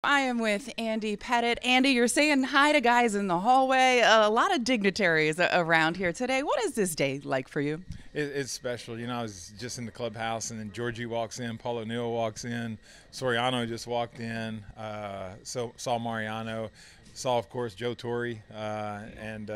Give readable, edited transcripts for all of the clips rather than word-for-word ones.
I am with Andy Pettitte. Andy, you're saying hi to guys in the hallway. A lot of dignitaries around here today. What is this day like for you? It's special. You know, I was just in the clubhouse, and then Georgie walks in, Paul O'Neill walks in, Soriano just walked in, so saw Mariano, saw, of course, Joe Torre, and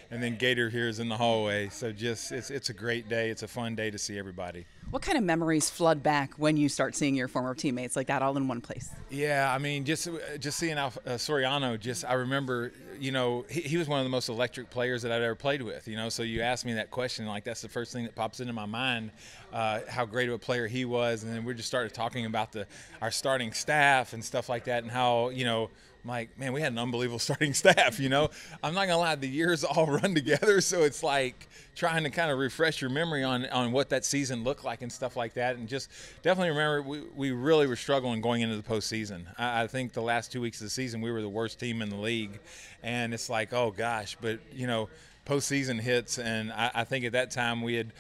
then Gator here is in the hallway. So just it's a great day. It's a fun day to see everybody. What kind of memories flood back when you start seeing your former teammates like that all in one place? Yeah, I mean, just seeing Soriano, I remember, you know, he was one of the most electric players that I'd ever played with, you know, so you asked me that question, like that's the first thing that pops into my mind, how great of a player he was, and then we just started talking about our starting staff and stuff like that, and how, you know, I'm like, man, we had an unbelievable starting staff, you know. I'm not going to lie, the years all run together, so it's like trying to kind of refresh your memory on what that season looked like and stuff like that. And just definitely remember we really were struggling going into the postseason. I think the last 2 weeks of the season we were the worst team in the league. And it's like, oh, gosh, but, you know, postseason hits, and I think at that time we had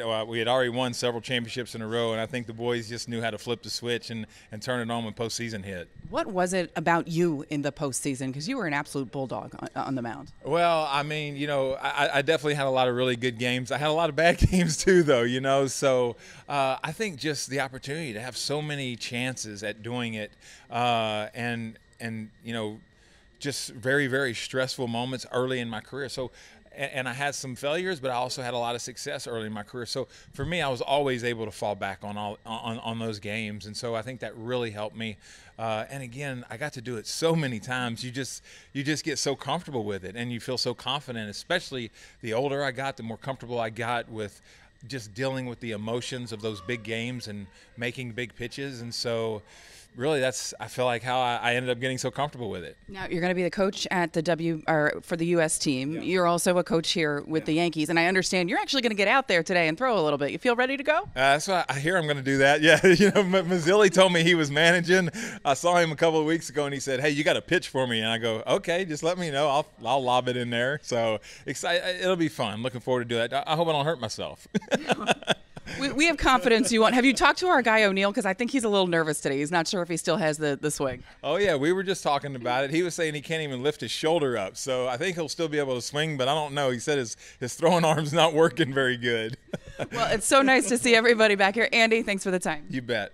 already won several championships in a row, and I think the boys just knew how to flip the switch and turn it on when postseason hit. What was it about you in the postseason? Because you were an absolute bulldog on the mound. Well, I mean, you know, I definitely had a lot of really good games. I had a lot of bad games too, though, you know. So I think just the opportunity to have so many chances at doing it, and you know, just very, very stressful moments early in my career. So. And I had some failures, but I also had a lot of success early in my career. So for me, I was always able to fall back on those games, and so I think that really helped me. And again, I got to do it so many times. You just get so comfortable with it, and you feel so confident. Especially the older I got, the more comfortable I got with just dealing with the emotions of those big games and making big pitches. And so really I feel like how I ended up getting so comfortable with it. Now you're going to be the coach at the for the U.S. team. Yeah. You're also a coach here with the Yankees, and I understand you're actually going to get out there today and throw a little bit. You feel ready to go? That's what I hear. I'm going to do that. Yeah, you know, Mazzilli told me he was managing. I saw him a couple of weeks ago, and he said, "Hey, you got a pitch for me?" And I go, "Okay, just let me know. I'll lob it in there." So excited. It'll be fun. Looking forward to do that. I hope I don't hurt myself. We have confidence you want. Have you talked to our guy O'Neill? Because I think he's a little nervous today. He's not sure if he still has the swing. Oh, yeah. We were just talking about it. He was saying he can't even lift his shoulder up. So I think he'll still be able to swing, but I don't know. He said his throwing arm's not working very good. Well, it's so nice to see everybody back here. Andy, thanks for the time. You bet.